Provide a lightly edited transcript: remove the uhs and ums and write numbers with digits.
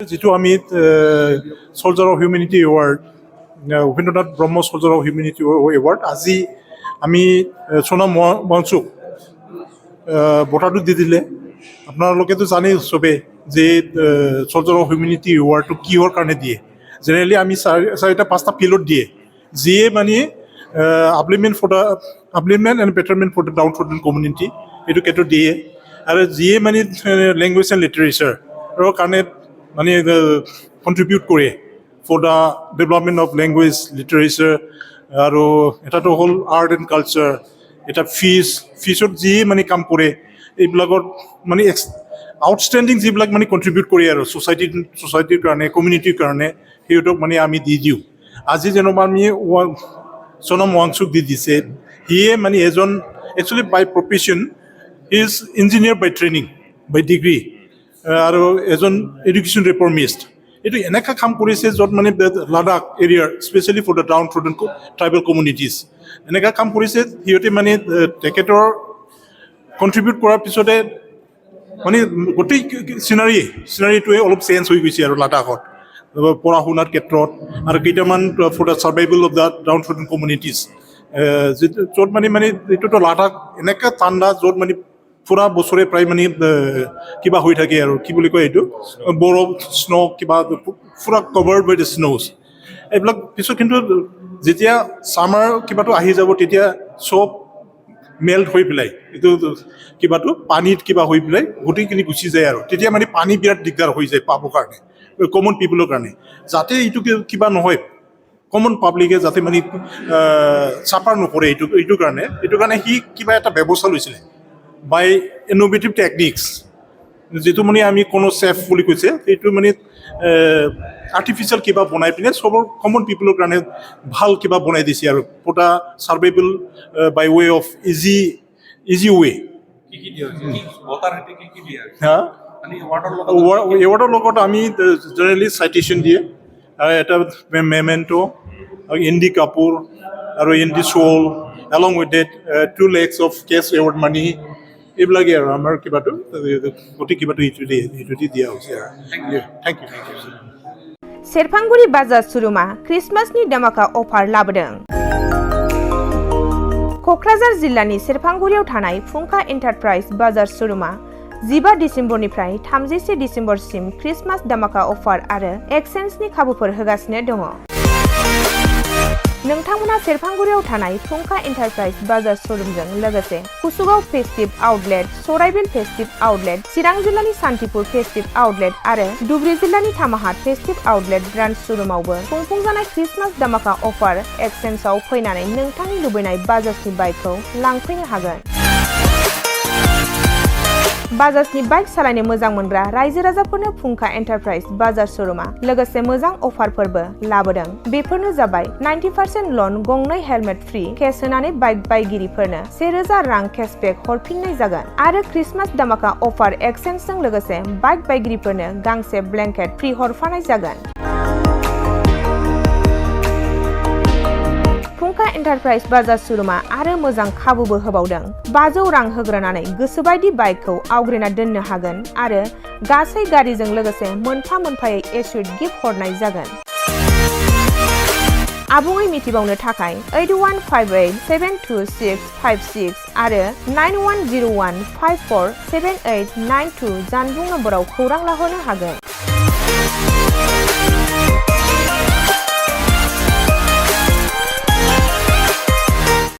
যিটো আমি Soldier of Humanity Award, Upendra Brahma Soldier of Humanity Award, আজি আমি সোনাম ওয়াংচুক বঁটাটো দি দিলে। আপোনালোকেতো জানেই চবে যে Soldier of Humanity Awardটো কিহৰ কাৰণে দিয়ে। জেনেৰেলি আমি চাৰিটা পাঁচটা ফিল্ডত দিয়ে, যিয়ে মানে upliftment and betterment for the downtrodden community এইটো ক্ষেত্ৰত দিয়ে, আৰু যিয়ে মানে লেংগুৱেজ এণ্ড লিটাৰেচাৰৰ কাৰণে মানে কণ্ট্ৰিবিউট কৰে for the development of language literature, আৰু এটাটো হ'ল আৰ্ট এণ্ড কালচাৰ, এটা ফিছত যি মানে কাম কৰে এইবিলাকত মানে আউটষ্টেণ্ডিং যিবিলাক মানে কণ্ট্ৰিবিউট কৰে আৰু ছ'চাইটিৰ কাৰণে কমিউনিটিৰ কাৰণে সিহঁতক মানে আমি দি দিওঁ। আজি যেনিবা আমি সোনাম ওয়াংচুক দি দিছে, সিয়ে মানে এজন actually by profession is engineer by training by degree, আৰু এজন এডুকেশ্যন ৰিফৰ্মিষ্ট। এইটো এনেকুৱা কাম কৰিছে য'ত মানে লাডাখ এৰিয়াৰ specially for the downtrodden tribal communities এনেকুৱা কাম কৰিছে। সিহঁতে মানে তেখেতৰ কণ্ট্ৰিবিউট কৰাৰ পিছতে মানে গোটেই চিনাৰীটোৱে অলপ চেঞ্জ হৈ গৈছে আৰু লাডাখত পঢ়া শুনাৰ ক্ষেত্ৰত, আৰু কেইটামান for the survival of the downtrodden communities, য'ত মানে এইটোতো লাডাখ এনেকুৱা ঠাণ্ডা য'ত মানে পুৰা বছৰে প্ৰায় মানে কিবা হৈ থাকে আৰু কি বুলি কয় এইটো বৰফ স্ন' কিবা পুৰা কভাৰ্ড বাই দ্য স্ন'জ এইবিলাক। পিছত কিন্তু যেতিয়া ছামাৰ কিবাটো আহি যাব তেতিয়া চব মেল্ট হৈ পেলাই এইটো কিবাটো পানীত কিবা হৈ পেলাই গোটেইখিনি গুচি যায়, আৰু তেতিয়া মানে পানী বিৰাট দিগদাৰ হৈ যায় পাবৰ কাৰণে কমন পিপুলৰ কাৰণে। যাতে এইটো কিবা নহয়, কমন পাব্লিকে যাতে মানে চাফাৰ নকৰে এইটো কাৰণে সি কিবা এটা ব্যৱস্থা লৈছিলে বাই ইনোভেটিভ টেকনিক্স, যিটো মানে আমি কোনো চেফ বুলি কৈছে সেইটো মানে আৰ্টিফিচিয়েল কিবা বনাই পিনে চবৰ কমন পিপুলৰ কাৰণে ভাল কিবা বনাই দিছে, আৰু পুৰা survival by way of easy way. এৱাৰ্ডৰ লগত আমি জেনেৰেলি চাইটেশ্যন দিয়ে, এটা মেমেণ্টো, ইণ্ডি কাপোৰ আৰু ইণ্ডি shawl along with date 2 lakhs of cash award money, এইবিলাকেই আৰু আমাৰ কিবাটো গোটেই কিবাটো এইটো দি দিয়া হৈছে আৰু। Thank U. सेरफांगुरि बाजार शोरूमा क्रिसमासनि धमाका अफार लाबोदों। कक्राझार जिल्लानि सेरफांगुरियाव थानाय फुंखा एन्टारप्राइज बाजार शोरूमा 15 डिसेम्बरनिफ्राय 31 डिसेम्बरसिम क्रिसमास धमाका अफार आरो एक्सचेन्जनि खाबुफोर होगासिनो दङ। नोंथांमोना सेरफांगुरियाव थानाय फुंखा एन्टारप्राइज बाजार शोरूमजों लोगोसे कुसुगाव फेस्टिभ आउटलेट, सराइबिल फेस्टिभ आउटलेट, चिरां जिल्लानि सान्तिपुर फेस्टिभ आउटलेट आरो धुबरी जिल्लानि थामाहाट फेस्टिभ आउटलेट ब्रान्च शोरूमावबो खुंफुंजानाय क्रिसमास धमाका अफार एक्सचेन्जआव फैनानै नोंथांनि लुबैनाय बाजाजनि बाइकखौ लांफैनो हागोन। बाजाजनि बाइक सालायनो मोजां मोनग्रा रायजो राजाफोरनो फुंखा एन्टारप्राइज बाजार शोरूमा लोगोसे मोजां अफारफोरबो लाबोदों। बेफोरनो जाबाय 90% लन, गंनै हेलमेट फ्रि, केस होनानै बाइक बायगिरिफोरनो 1000 रां केशबेक हरफिननाय जागोन, आरो क्रिसमास धमाका अफार एक्सचेन्जजों लोगोसे बाइक बायगिरिफोरनो गांसे ब्लेंकेट फ्रि हरफानाय जागोन। फुंखा एन्टारप्राइज बाजार शोरूमा आरो मोजां खाबुबो होबावदों। 500 रां होग्रोनानै गोसोबायदि बाइकखौ आवग्रिना दोननो हागोन, आरो गासै गारिजों लोगोसे मोनफा मोनफायै एसुइट गिफ्ट हरनाय जागोन। आबुङै मिथिबावनो थाखाय 8158726656 आरो 9101547892 जानबुं नम्बराव खौरां लाहरनो हागोन।